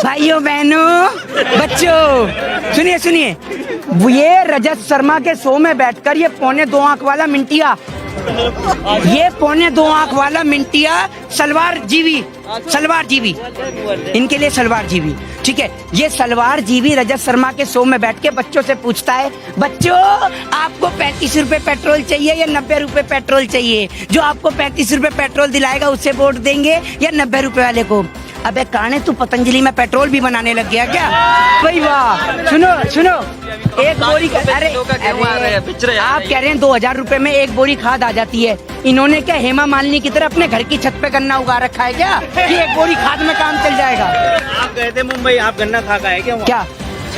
भाइयों बहनों बच्चों सुनिए सुनिए, ये रजत शर्मा के शो में बैठकर ये पौने 2 आंख वाला मिंटिया, ये पौने 2 आंख वाला मिंटिया सलवार जीवी इनके लिए सलवार जीवी, ठीक है। ये सलवार जीवी रजत शर्मा के शो में बैठ के बच्चों से पूछता है, बच्चों आपको 35 रुपए पेट्रोल चाहिए या 90 रुपए पेट्रोल चाहिए? जो आपको 35 रुपए पेट्रोल दिलाएगा उसे वोट देंगे या 90 रुपए वाले को? अबे काने, तू पतंजलि में पेट्रोल भी बनाने लग गया क्या? भाई वाह, सुनो सुनो, एक बोरी अरे आप कह रहे हैं 2000 रुपए में एक बोरी खाद आ जाती है। इन्होंने क्या हेमा मालिनी की तरह अपने घर की छत पे गन्ना उगा रखा है क्या कि एक बोरी खाद में काम चल जाएगा? आप गए थे मुंबई, आप गन्ना खा गए क्या?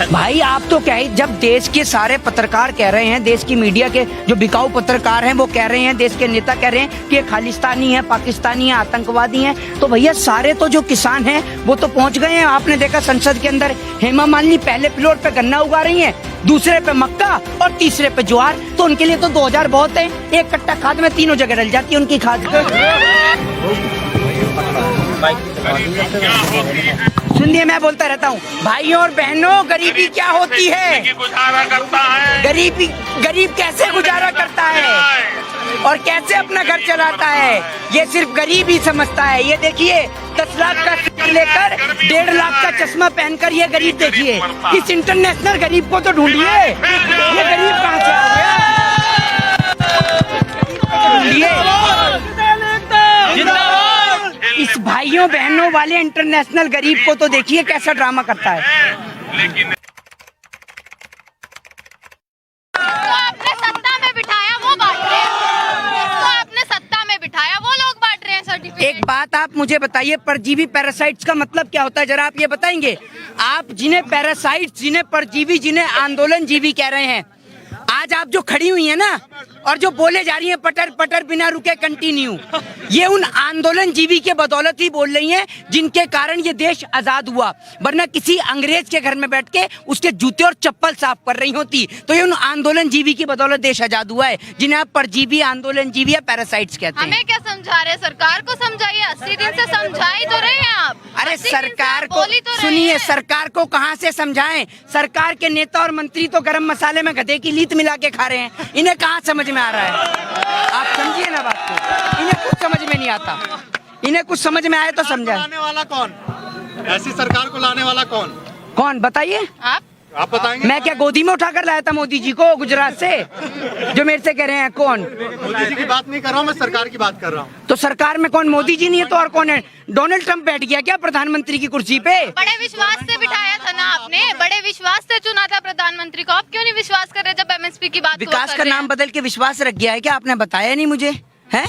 भाई आप तो क्या है, जब देश के सारे पत्रकार कह रहे हैं, देश की मीडिया के जो बिकाऊ पत्रकार हैं वो कह रहे हैं, देश के नेता कह रहे हैं कि ये खालिस्तानी है, पाकिस्तानी है, आतंकवादी हैं, तो भैया सारे तो जो किसान हैं वो तो पहुंच गए हैं। आपने देखा संसद के अंदर हेमा मालिनी पहले फ्लोर पे गन्ना उगा रही हैं, दूसरे पे मक्का और तीसरे पे ज्वार, तो उनके लिए तो 2000 बहुत है। एक कट्टा खाद में तीनों जगह डल जाती है उनकी खाद। सुनिए, मैं बोलता रहता हूँ, भाइयों और बहनों, गरीबी क्या होती है? गुजारा करता है। गरीब कैसे गुजारा करता है और कैसे अपना घर चलाता है, ये सिर्फ गरीब ही समझता है। ये देखिए 10 लाख का सिर लेकर 1.5 लाख का चश्मा पहनकर ये गरीब देखिए, इस इंटरनेशनल गरीब को तो ढूंढिए, ये गरीब कहाँ से आ गया? इस भाइयों बहनों वाले इंटरनेशनल गरीब को तो देखिए कैसा ड्रामा करता है। लेकिन आपने सत्ता में बिठाया वो बांट रहे हैं, तो आपने सत्ता में बिठाया वो लोग बांट रहे हैं सर्टिफिकेट। एक बात आप मुझे बताइए, परजीवी पैरासाइट्स का मतलब क्या होता है, जरा आप ये बताएंगे? आप जिन्हें पैरासाइट्स, जिन्हें परजीवी, जिन्हें आंदोलन जीवी कह रहे हैं, आज आप जो खड़ी हुई है ना और जो बोले जा रही है पटर पटर बिना रुके कंटिन्यू, ये उन आंदोलन जीवी के बदौलत ही बोल रही हैं जिनके कारण ये देश आजाद हुआ, वरना किसी अंग्रेज के घर में बैठ के उसके जूते और चप्पल साफ कर रही होती। तो ये उन आंदोलन जीवी की बदौलत देश आजाद हुआ है, जिन्हें आप परजीवी, आंदोलन जीवी या पैरासाइट्स कहते हैं। हमें क्या समझा रहे हैं? सरकार को समझाइए, 80 दिन से समझा ही तो रहे हैं आप। अरे सरकार को सुनिए, सरकार को कहाँ से समझाएं? सरकार के नेता और मंत्री तो गरम मसाले में गधे की लीत मिला के खा रहे हैं, इन्हें कहाँ समझ में आ रहा है? आप समझिए ना बात को, इन्हें कुछ समझ में नहीं आता। इन्हें कुछ समझ में आए तो समझाए। लाने वाला कौन? ऐसी सरकार को लाने वाला कौन बताइए? आप बताएंगे? मैं क्या गोदी में उठाकर लाया था मोदी जी को गुजरात से, जो मेरे से कह रहे हैं कौन? मोदी जी की बात नहीं कर रहा हूँ, मैं सरकार की बात कर रहा हूँ। तो सरकार में कौन? मोदी जी नहीं है तो और कौन है? डोनाल्ड ट्रंप बैठ गया क्या प्रधानमंत्री की कुर्सी पे? बड़े विश्वास से बिठाया था ना आपने, बड़े विश्वास से चुना था प्रधानमंत्री को। आप क्यों नहीं विश्वास कर रहे जब एमएसपी की बात? विकास का नाम बदल के विश्वास रख गया है क्या? आपने बताया नहीं मुझे, है?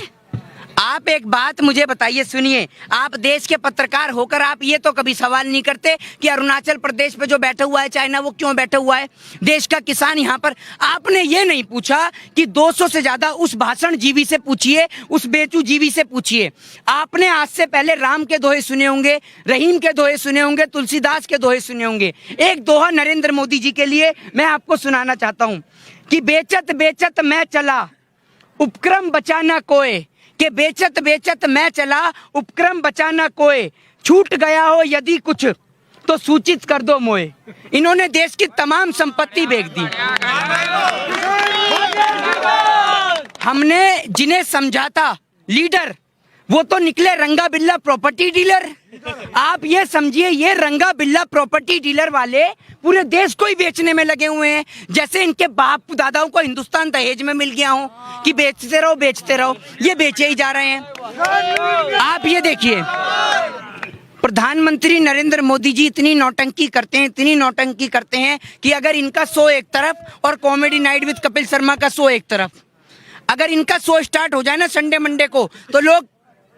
आप एक बात मुझे बताइए, सुनिए, आप देश के पत्रकार होकर आप ये तो कभी सवाल नहीं करते कि अरुणाचल प्रदेश पे जो बैठा हुआ है चाइना, वो क्यों बैठा हुआ है? देश का किसान यहाँ पर, आपने ये नहीं पूछा कि 200 से ज्यादा उस भाषण जीवी से पूछिए, उस बेचू जीवी से पूछिए। आपने आज से पहले राम के दोहे सुने होंगे, रहीम के दोहे सुने होंगे, तुलसीदास के दोहे सुने होंगे। एक दोहा नरेंद्र मोदी जी के लिए मैं आपको सुनाना चाहता हूँ कि बेचत बेचत मैं चला, उपक्रम बचाना कोय, के बेचत बेचत मैं चला, उपक्रम बचाना कोय, छूट गया हो यदि कुछ तो सूचित कर दो मोए। इन्होंने देश की तमाम संपत्ति बेच दी। हमने जिन्हें समझा था लीडर, वो तो निकले रंगा बिल्ला प्रॉपर्टी डीलर। आप ये समझिए, ये रंगा बिल्ला प्रॉपर्टी डीलर वाले पूरे देश को ही बेचने में लगे हुए हैं, जैसे इनके बाप दादाओं को हिंदुस्तान दहेज में मिल गया हो कि बेचते रहो बेचते रहो, ये बेचे ही जा रहे हैं। आप ये देखिए, प्रधानमंत्री नरेंद्र मोदी जी इतनी नौटंकी करते हैं, इतनी नौटंकी करते हैं कि अगर इनका शो एक तरफ और comedy night with Kapil Sharma का शो एक तरफ, अगर इनका शो स्टार्ट हो जाए ना संडे मंडे को, तो लोग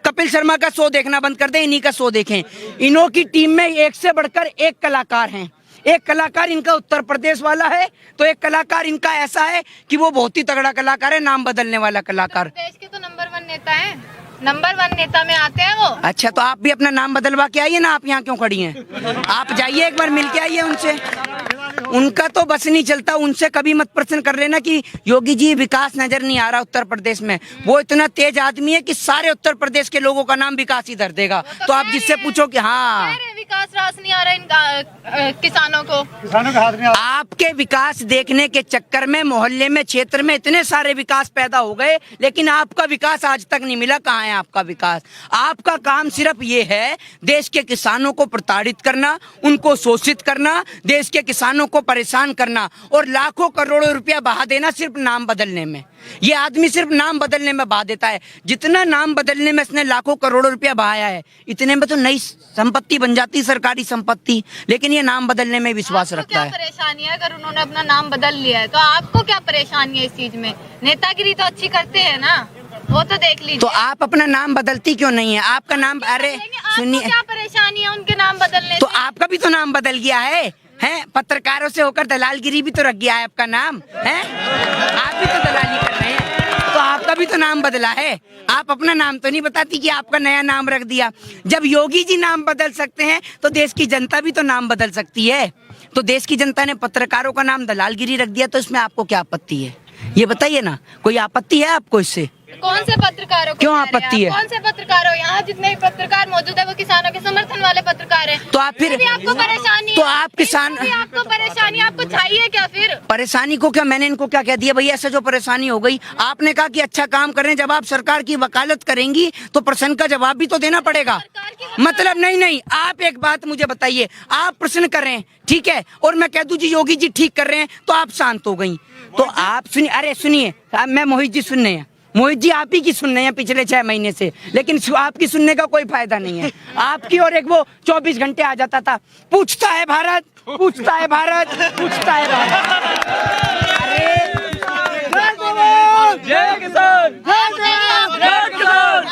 कपिल शर्मा का शो देखना बंद कर दें, इन्हीं का शो देखें। इन्हों की टीम में एक से बढ़कर एक कलाकार हैं। एक कलाकार इनका उत्तर प्रदेश वाला है, तो एक कलाकार इनका ऐसा है कि वो बहुत ही तगड़ा कलाकार है, नाम बदलने वाला कलाकार। देश के तो नंबर 1 नेता है, नंबर 1 नेता में आते हैं वो। अच्छा, तो आप भी अपना नाम बदलवा के आइए ना, आप यहाँ क्यों खड़ी हैं? आप जाइए एक बार मिल के आइए उनसे। उनका तो बस नहीं चलता, उनसे कभी मत प्रश्न कर लेना कि योगी जी विकास नजर नहीं आ रहा उत्तर प्रदेश में। वो इतना तेज आदमी है कि सारे उत्तर प्रदेश के लोगों का नाम विकास ही धर देगा। तो आप जिससे पूछो कि हाँ विकास रास नहीं आ रहा रहे इन किसानों को? किसानों का हाथ नहीं आ रहा। आपके विकास देखने के चक्कर में मोहल्ले में, क्षेत्र में इतने सारे विकास पैदा हो गए, लेकिन आपका विकास आज तक नहीं मिला। कहाँ है आपका विकास? आपका काम सिर्फ ये है देश के किसानों को प्रताड़ित करना, उनको शोषित करना, देश के किसानों को परेशान करना और लाखों करोड़ों रुपया बहा देना सिर्फ नाम बदलने में। ये आदमी सिर्फ नाम बदलने में बहा देता है। जितना नाम बदलने में इसने लाखों करोड़ों रुपया बहाया है, इतने में तो नई संपत्ति बन जाती, सरकारी संपत्ति, लेकिन ये नाम बदलने में विश्वास रखता है। क्या परेशानी है अगर उन्होंने अपना नाम बदल लिया है तो? आपको क्या परेशानी है इस चीज में? नेतागिरी तो अच्छी करते हैं ना, वो तो देख लीजिए। तो आप अपना नाम बदलती क्यों नहीं है? आपका नाम, अरे सुनिए, क्या परेशानी है उनके नाम बदलने तो से? आपका भी तो नाम बदल गया है, हैं? पत्रकारों से होकर दलालगिरी भी तो रख गया है आपका नाम, हैं? आप भी तो दलाली कर रहे हैं, तो आपका भी तो नाम बदला है। आप अपना नाम तो नहीं बताती कि आपका नया नाम रख दिया। जब योगी जी नाम बदल सकते हैं तो देश की जनता भी तो नाम बदल सकती है। तो देश की जनता ने पत्रकारों का नाम दलालगिरी रख दिया, तो इसमें आपको क्या आपत्ति है? ये बताइए ना, कोई आपत्ति है आपको इससे? कौन से पत्रकारों को क्यों कह रहे हैं आपत्ति है? आप? कौन से पत्रकार हो? यहाँ जितने भी पत्रकार मौजूद है वो किसानों के समर्थन वाले पत्रकार हैं। तो आप फिर भी आपको परेशानी तो है? आप किसान, भी आपको परेशानी, आपको चाहिए क्या फिर? परेशानी को क्या, मैंने इनको क्या कह दिया भैया? ऐसा जो परेशानी हो गई, आपने कहा कि अच्छा काम कर रहे हैं, जब आप सरकार की वकालत करेंगी तो प्रश्न का जवाब भी तो देना पड़ेगा। मतलब नहीं, आप एक बात मुझे बताइए, आप प्रश्न कर रहे हैं, ठीक है, और मैं कह दूं जी योगी जी ठीक कर रहे हैं, तो आप शांत हो गई। तो आप सुनिए, अरे सुनिए, मैं मोहित जी सुनने हैं, मोहित जी आप ही की सुन रहे हैं पिछले 6 महीने से, लेकिन आपकी सुनने का कोई फायदा नहीं है। आपकी और एक वो 24 घंटे आ जाता था, पूछता है भारत, पूछता है भारत, पूछता है भारत। अरे जय किसान,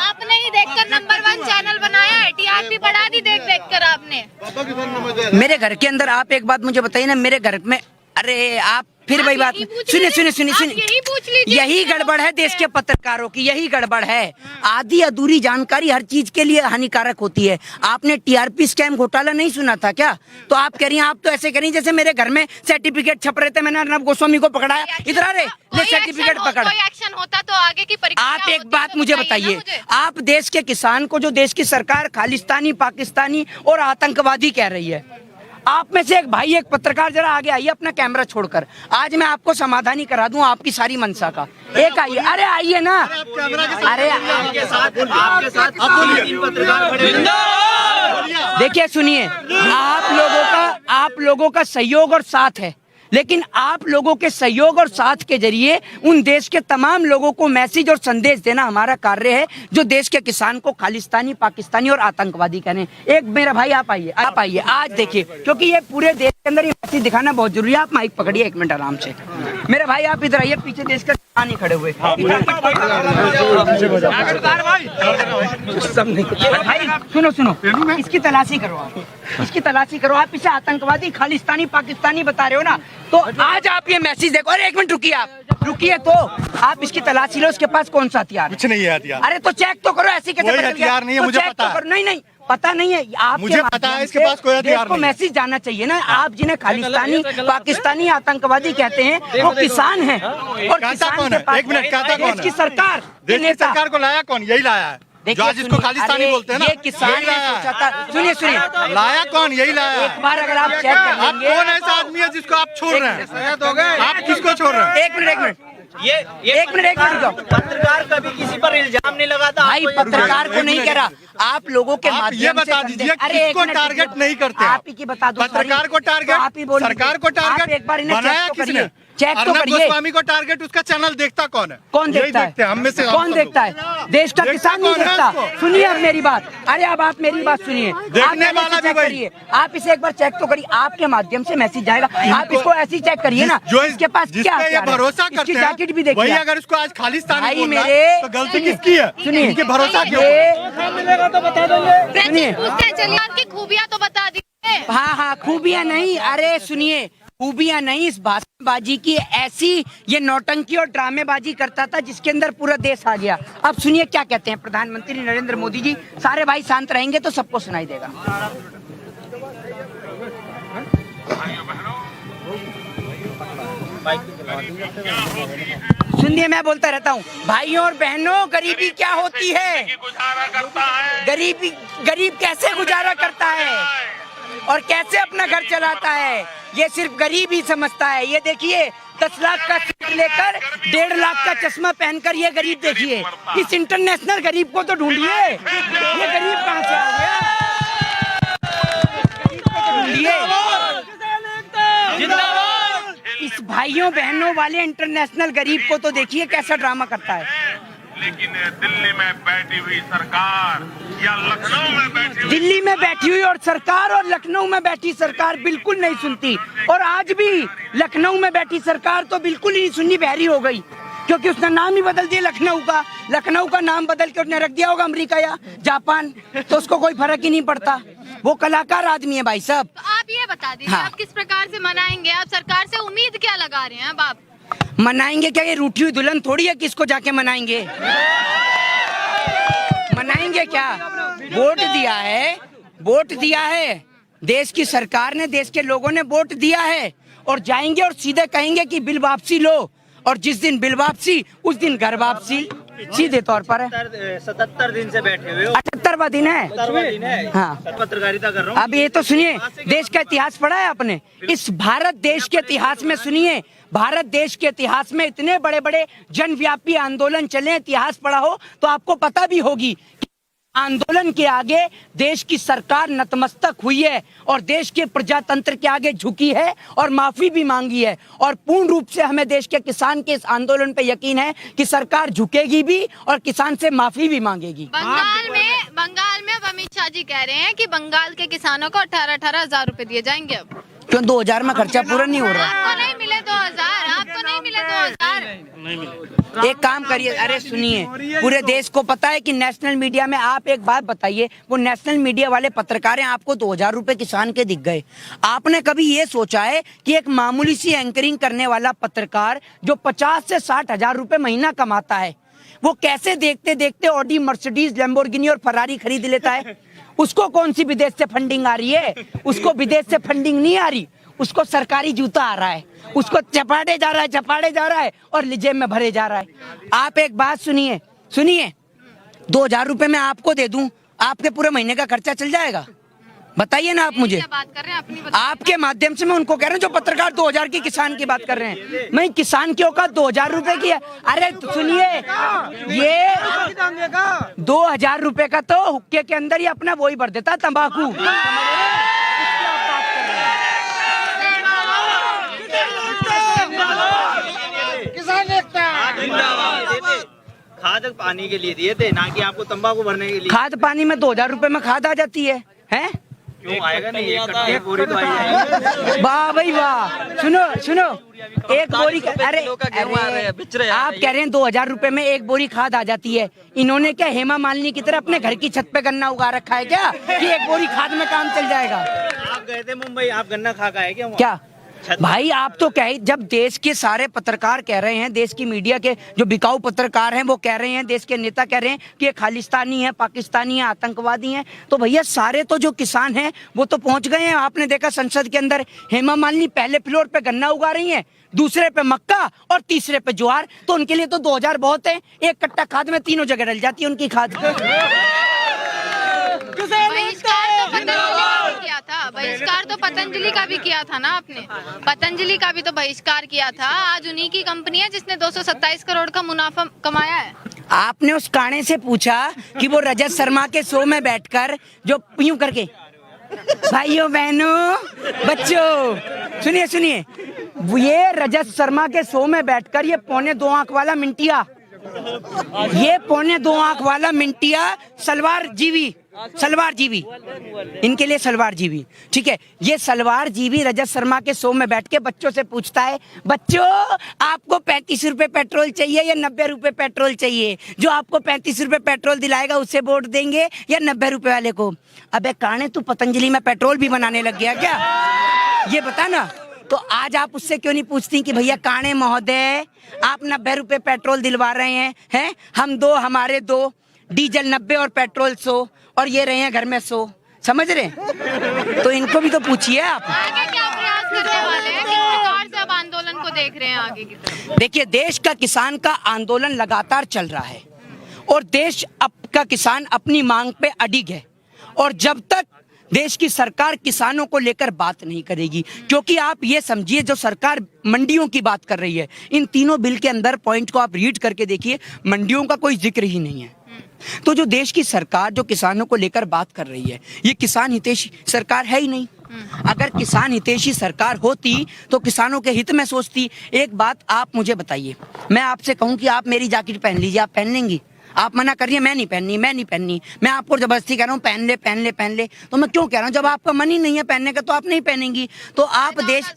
आपने ही देखकर नंबर 1 चैनल बनाया है, टीआरपी बढ़ा दी देख कर आपने। मेरे घर के अंदर आप एक बात मुझे बताइए ना, मेरे घर में, अरे आप फिर वही बात, सुनिए, यही पूछ लीजिए। यही गड़बड़ है देश के पत्रकारों की, यही गड़बड़ है। आधी अधूरी जानकारी हर चीज के लिए हानिकारक होती है। आपने टीआरपी स्कैम घोटाला नहीं सुना था क्या? तो आप कह रही हैं, आप तो ऐसे कह रही हैं जैसे मेरे घर में सर्टिफिकेट छप रहे थे, मैंने अर्नब गोस्वामी को पकड़ाया, इधर आ रहे ले सर्टिफिकेट पकड़। कोई एक्शन होता तो आगे की परीक्षा आप एक बात मुझे बताइए, आप देश के किसान को, जो देश की सरकार खालिस्तानी, पाकिस्तानी और आतंकवादी कह रही है, आप में से एक भाई, एक पत्रकार जरा आगे आइए अपना कैमरा छोड़कर, आज मैं आपको समाधानी करा दूं आपकी सारी मनसा का। एक आइए, अरे आइए ना, अरे आपके साथ 3 पत्रकार खड़े हैं। देखिए सुनिए, आप लोगों का सहयोग और साथ है, लेकिन आप लोगों के सहयोग और साथ के जरिए उन देश के तमाम लोगों को मैसेज और संदेश देना हमारा कार्य है, जो देश के किसान को खालिस्तानी, पाकिस्तानी और आतंकवादी कहने। एक मेरा भाई आप आइए, आज देखिए, क्योंकि ये पूरे देश के अंदर ये मैसेज दिखाना बहुत जरूरी है। आप माइक पकड़िए 1 मिनट आराम से। मेरे भाई आप इधर आइए, पीछे देश के किसान ही खड़े हुए। भाई सुनो, इसकी तलाशी करो आप, इसकी तलाशी करो आप। इसे आतंकवादी, खालिस्तानी, पाकिस्तानी बता रहे हो ना, तो आज आप ये मैसेज देखो। अरे 1 मिनट रुकिए, आप रुकिए, तो आप इसकी तलाशी लो, उसके पास कौन सा हथियार? कुछ नहीं है हथियार। अरे तो चेक तो करो, ऐसी कैसे हथियार नहीं है, मुझे पता है। नहीं पता नहीं है, आप मुझे पता है इसके पास कोई हथियार नहीं है। मैसेज जाना चाहिए ना। आप जिन्हें खालिस्तानी, पाकिस्तानी, आतंकवादी कहते हैं, वो किसान हैं, और कहता कौन है? 1 मिनट, कहता कौन है? देश की सरकार, देश की सरकार को लाया कौन? यही लाया है, जो आज इसको खालिस्तानी बोलते हैं ना, ये किसान सुनिए, लाया कौन? यही लाया एक बार अगर आप चेक कर आप लेंगे। कौन ऐसा आदमी है जिसको आप छोड़ रहे हैं? आप किसको छोड़ रहे हैं? एक मिनट ये एक मिनट रुको। पत्रकार कभी किसी पर इल्जाम नहीं लगाता। भाई पत्रकार को नहीं कह रहा, आप लोगों के आप माध्यम ये से बता दीजिए किसको टारगेट नहीं करते? आप ही की बता दो। पत्रकार को टारगेट, आप ही बोलिए, सरकार को टारगेट एक बार इन्हें बनाया चेक तो किसने? करिए, चेक तो अर्नब करिए। गोस्वामी को टारगेट उसका चैनल देखता कौन है? कौन देखता है? हम में से कौन देखता है? देश का किसान नहीं देखता। सुनिए अब मेरी बात, अरे अब आप मेरी बात सुनिए, देखने वाला भी वही। आप इसे एक बार चेक तो करिए, आपके माध्यम से मैसेज जाएगा, आप इसको ऐसे ही चेक करिए ना, जो इसके पास क्या जिसपे ये भरोसा करते हैं, जैकेट भी देखिए। वही अगर इसको आज खालिस्तानी भाई बोल रहा मेरे, है, तो गलती किसकी है? सुनिए, इनके भरोसा क्यों? सुनिए, चलिए आपकी खूबियां तो बता दीजिए। हाँ खूबियां नहीं, अरे सुनिए, खूबियां नहीं, इस भाषणबाजी की ऐसी ये नौटंकी और ड्रामेबाजी करता था जिसके अंदर पूरा देश आ गया। अब सुनिए क्या कहते हैं प्रधानमंत्री नरेंद्र मोदी जी। सारे भाई शांत रहेंगे तो सबको सुनाई देगा। सुनिए, मैं बोलता रहता हूँ, भाइयों और बहनों, गरीबी क्या होती है? गुजारा करता है, गरीब कैसे गुजारा करता है? और कैसे अपना घर चलाता है ये सिर्फ गरीब ही समझता है। ये देखिए 10 लाख का सूट लेकर 1.5 लाख का चश्मा पहनकर ये गरीब देखिए। इस इंटरनेशनल गरीब को तो ढूंढिए, ये गरीब कहाँ से आ गया? गरीब को तो ढूंढिए। इस भाइयों बहनों वाले इंटरनेशनल गरीब को तो देखिए कैसा ड्रामा करता है। लेकिन दिल्ली में बैठी हुई सरकार या लखनऊ में बैठी हुई दिल्ली में बैठी हुई और सरकार और लखनऊ में बैठी सरकार बिल्कुल नहीं सुनती। और आज भी लखनऊ में बैठी सरकार तो बिल्कुल ही सुननी बहरी हो गई, क्योंकि उसने नाम ही बदल दिया लखनऊ का। लखनऊ का नाम बदल के उसने रख दिया होगा अमेरिका या जापान, तो उसको कोई फर्क ही नहीं पड़ता। वो कलाकार आदमी है भाई साहब। तो आप ये बता दीजिए, हाँ। आप किस प्रकार से मनाएंगे? आप सरकार से उम्मीद क्या लगा रहे हैं? अब आप मनाएंगे क्या? ये रूठी हुई दुल्हन थोड़ी है, किसको जाके मनाएंगे? मनाएंगे क्या? वोट दिया है, वोट दिया है, देश की सरकार ने, देश के लोगों ने वोट दिया है, और जाएंगे और सीधे कहेंगे कि बिल वापसी लो, और जिस दिन बिल वापसी उस दिन घर वापसी, सीधे तौर पर है। 77 दिन से बैठे हुए हो। 78वां दिन है। 78वां दिन है। हाँ, पत्रकारिता कर रहा हूँ। अब ये तो सुनिए, देश का इतिहास पढ़ा है आपने? इस भारत देश के इतिहास में सुनिए, भारत देश के इतिहास में इतने बड़े बड़े जनव्यापी आंदोलन चले, इतिहास पढ़ा हो तो आपको पता भी होगी कि आंदोलन के आगे देश की सरकार नतमस्तक हुई है और देश के प्रजातंत्र के आगे झुकी है और माफी भी मांगी है। और पूर्ण रूप से हमें देश के किसान के इस आंदोलन पे यकीन है कि सरकार झुकेगी भी और किसान से माफी भी मांगेगी। बंगाल में अब अमित शाह जी कह रहे हैं कि बंगाल के किसानों को 18-18 हजार रुपए दिए जाएंगे। अब क्यों 2000 में खर्चा पूरा नहीं हो रहा? आपको नहीं मिले 2000, आपको नहीं मिले 2000। एक काम करिए, अरे सुनिए, पूरे देश को पता है कि नेशनल मीडिया में, आप एक बात बताइए, वो नेशनल मीडिया वाले पत्रकार हैं, आपको 2000 रुपए किसान के दिख गए। आपने कभी ये सोचा है कि एक मामूली सी एंकरिंग करने वाला पत्रकार जो 50 से 60 हजार रुपए महीना कमाता है, वो कैसे देखते देखते ऑडी, मर्सिडीज, लैम्बोर्गिनी और फरारी खरीद लेता है? उसको कौन सी विदेश से फंडिंग आ रही है? उसको विदेश से फंडिंग नहीं आ रही, उसको सरकारी जूता आ रहा है, उसको चपाटे जा रहा है और जेब में भरे जा रहा है। आप एक बात सुनिए, 2000 रुपए मैं आपको दे दूं, आपके पूरे महीने का खर्चा चल जाएगा? बताइए ना आप मुझे। क्या बात कर रहे हैं अपनी? बताइए। आपके माध्यम से मैं उनको कह रहा हूँ जो पत्रकार 2000 की किसान की बात कर रहे हैं, मैं किसान की औकात 2000 रुपए की है। अरे सुनिए, ये 2000 रुपए का तो हुक्के के अंदर ही अपना वही भर देता तंबाकू। खाद पानी के लिए दिए थे, ना कि आपको तंबाकू भरने के लिए। खाद पानी में 2000 रुपए में खाद आ जाती है, हैं? क्यों आएगा नहीं? एक कट्टे बोरी तो आई जाएगी। वाह भाई वाह। सुनो, एक बोरी का, अरे आप कह रहे हैं 2000 रुपए में एक बोरी खाद आ जाती है। इन्होंने क्या हेमा मालिनी की तरह अपने घर की छत पे गन्ना उगा रखा है क्या कि एक बोरी खाद में काम चल जाएगा? आप गए थे मुंबई, आप गन्ना खा का है क्या? क्या भाई, आप तो कह, जब देश के सारे पत्रकार कह रहे हैं, देश की मीडिया के जो बिकाऊ पत्रकार हैं वो कह रहे हैं, देश के नेता कह रहे हैं कि ये खालिस्तानी है, पाकिस्तानी है, आतंकवादी हैं, तो भैया सारे तो जो किसान हैं वो तो पहुंच गए हैं। आपने देखा संसद के अंदर हेमा मालिनी पहले फ्लोर पे गन्ना उगा रही हैं, दूसरे पे मक्का और तीसरे पे ज्वार, तो उनके लिए तो 2000 बहुत है। एक कट्टा खाद में तीनों जगह डल जाती है उनकी खाद। बहिष्कार तो पतंजलि का भी किया था ना आपने? पतंजलि का भी तो बहिष्कार किया था। आज उन्हीं की कंपनी है जिसने 227 करोड़ का मुनाफा कमाया है। आपने उस काणे से पूछा कि वो रजत शर्मा के शो में बैठकर जो यूं करके, भाइयों बहनों बच्चों सुनिए, ये रजत शर्मा के शो में बैठकर ये 2.25 आंख वाला मिंटिया, ये 2.25 आंख वाला मिंटिया सलवार जीवी, इनके लिए सलवार जीवी, ठीक है। ये सलवार जीवी रजत शर्मा के शो में बैठ के बच्चों से पूछता है, बच्चों आपको 35 रुपए पेट्रोल चाहिए या 90 रुपए पेट्रोल चाहिए? जो आपको 35 रुपए पेट्रोल दिलाएगा उससे वोट देंगे या 90 रुपए वाले को? अबे काने, तू पतंजलि में पेट्रोल भी बनाने लग गया क्या? ये बता ना। तो आज आप उससे क्यों नहीं पूछती कि भैया काणे महोदय, आप 90 रुपए पेट्रोल दिलवा रहे हैं, हम 2 हमारे 2, डीजल 90 और पेट्रोल 100, और ये रहे हैं घर में 100, समझ रहे? तो इनको भी तो पूछिए आप। आगे क्या प्रयास करने वाले हैं? किस प्रकार से अब आंदोलन को देख रहे हैं आगे की तरफ? देखिए, देश का किसान का आंदोलन लगातार चल रहा है और देश का किसान अपनी मांग पे अडिग है, और जब तक देश की सरकार किसानों को लेकर बात नहीं करेगी, क्योंकि आप ये समझिए जो सरकार मंडियों की बात कर रही है, इन तीनों बिल के अंदर पॉइंट को आप रीड करके देखिए, मंडियों का कोई जिक्र ही नहीं है। तो जो देश की सरकार जो किसानों को लेकर बात कर रही है, ये किसान हितैषी सरकार है ही नहीं। अगर किसान हितैषी सरकार होती तो किसानों के हित में सोचती। एक बात आप मुझे बताइए, मैं आपसे कहूं कि आप मेरी जैकेट पहन लीजिए, आप पहन लेंगी? आप मना करिए, मैं नहीं पहननी, मैं आपको जबरदस्ती कह रहा हूँ पहन ले, तो मैं क्यों कह रहा हूँ? जब आपका मन ही नहीं है पहनने का तो आप नहीं पहनेंगी। तो आप देश,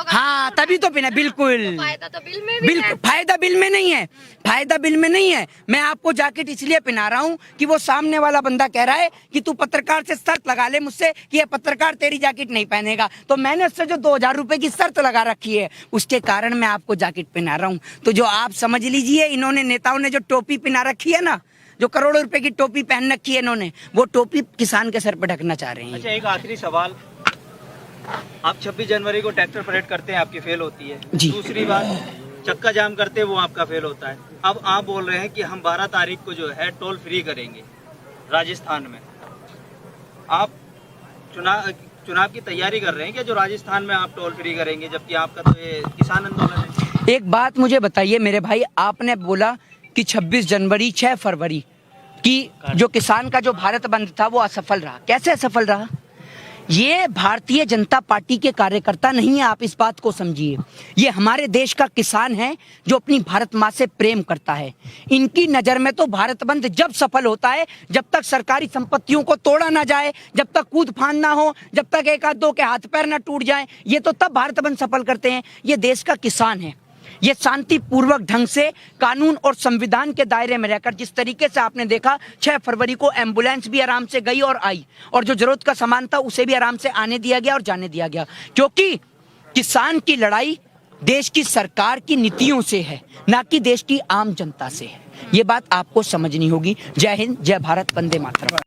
हाँ तभी तो पहना, बिल्कुल बिल्कुल, फायदा बिल में नहीं है, फायदा बिल में नहीं है। मैं आपको जैकेट इसलिए पहना रहा हूँ कि वो सामने वाला बंदा कह रहा है कि तू पत्रकार से शर्त लगा ले मुझसे कि ये पत्रकार तेरी जैकेट नहीं पहनेगा, तो मैंने उससे जो 2000 रुपए की शर्त लगा रखी है उसके कारण मैं आपको जैकेट पहना रहा हूँ। तो जो आप समझ लीजिए, इन्होंने नेताओं ने जो टोपी पहना रखी है ना, जो करोड़ों रुपए की टोपी पहन रखी है इन्होंने, वो टोपी किसान के सर पर ढकना चाह रहे हैं। अच्छा, एक आखिरी सवाल, आप 26 जनवरी को ट्रैक्टर परेड करते हैं, आपकी फेल होती है। जी। दूसरी बात, चक्का जाम करते हैं, वो आपका फेल होता है। अब आप बोल रहे हैं कि हम 12 तारीख को जो है टोल फ्री करेंगे राजस्थान में। आप चुनाव की तैयारी कर रहे हैं कि जो राजस्थान में आप टोल फ्री करेंगे, जबकि आपका तो ये किसान आंदोलन है। एक बात मुझे बताइए मेरे भाई, आपने बोला कि 26 जनवरी 6 फरवरी की जो किसान का जो भारत बंद था वो असफल रहा। कैसे असफल रहा? ये भारतीय जनता पार्टी के कार्यकर्ता नहीं है, आप इस बात को समझिए। ये हमारे देश का किसान है जो अपनी भारत माँ से प्रेम करता है। इनकी नज़र में तो भारत बंद जब सफल होता है जब तक सरकारी संपत्तियों को तोड़ा ना जाए, जब तक कूद फांद ना हो, जब तक एक आध दो के हाथ पैर ना टूट जाए, ये तो तब भारत बंद सफल करते हैं। ये देश का किसान है, ये शांतिपूर्वक ढंग से कानून और संविधान के दायरे में रहकर, जिस तरीके से आपने देखा 6 फरवरी को एम्बुलेंस भी आराम से गई और आई, और जो जरूरत का सामान था उसे भी आराम से आने दिया गया और जाने दिया गया, क्योंकि किसान की लड़ाई देश की सरकार की नीतियों से है, ना कि देश की आम जनता से है। ये बात आपको समझनी होगी। जय हिंद, जय भारत, वंदे मातरम।